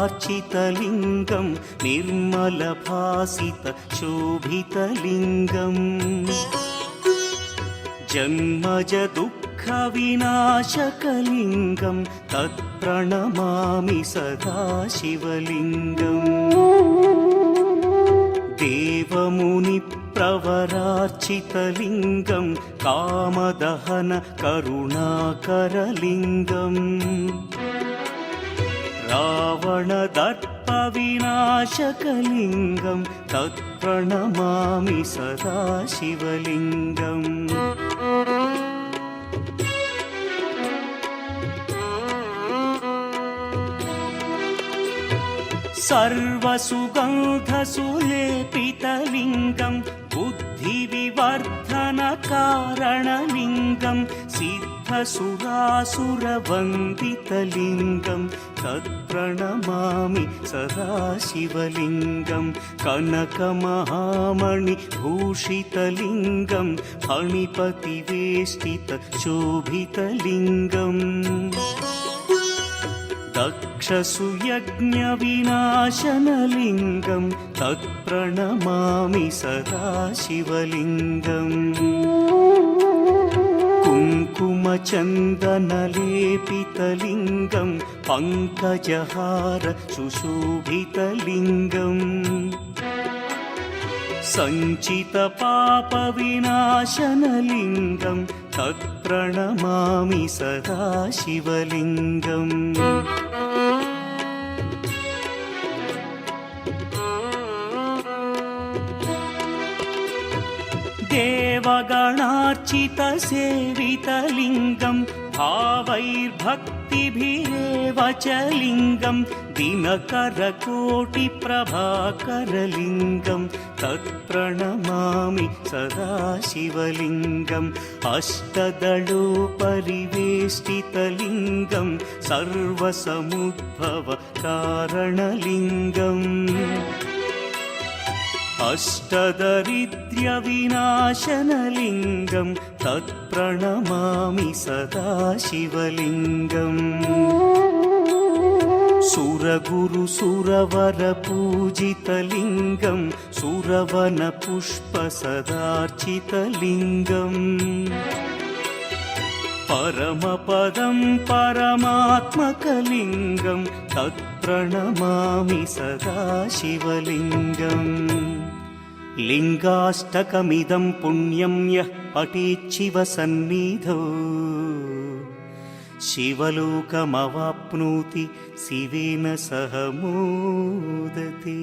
परार्चितलिङ्गं निर्मलभासितशोभितलिङ्गम् जन्मज दुःखविनाशकलिङ्गं तत्प्रणमामि सदा शिवलिङ्गम् देवमुनिप्रवरार्चितलिङ्गं कामदहन करुणाकरलिङ्गम् रावणदर्पविनाशकलिङ्गं तत्प्रणमामि सदा शिवलिङ्गम् सर्वसुगन्धसुलेपितलिङ्गं बुद्धिविवर्धनकारणलिङ्गं सिद्धसुरासुरवन्दितलिङ्गं तत्प्रणमामि सदा शिवलिङ्गं कनकमहामणिभूषितलिङ्गं फणिपतिवेष्टितशोभितलिङ्गम् दक्षसुयज्ञविनाशनलिङ्गं तत्प्रणमामि सदा शिवलिङ्गम् कुङ्कुमचन्दनलेपितलिङ्गं पङ्कजहार सुशोभितलिङ्गम् सञ्चितपापविनाशनलिङ्गं तत्प्रणमामि सदा शिवलिङ्गम् देवगणार्चितसेवितलिङ्गं भावैर्भक्तिभिरेव च लिङ्गं दिनकरकोटिप्रभाकरलिङ्गं तत्प्रणमामि सदा शिवलिङ्गम् अष्टदलोपरिवेष्टितलिङ्गं सर्वसमुद्भवकारणलिङ्गम् अष्टदरिद्र्यविनाशनलिङ्गं तत्प्रणमामि सदा शिवलिङ्गम् सुरगुरुसुरवरपूजितलिङ्गं सुरवनपुष्पसदार्चितलिङ्गम् परमपदं परमात्मकलिङ्गं तत्प्रणमामि सदा शिवलिङ्गम् लिङ्गाष्टकमिदं पुण्यं यः पठेच्छिवसन्निधौ शिवलोकमवाप्नोति शिवेन सह मोदते।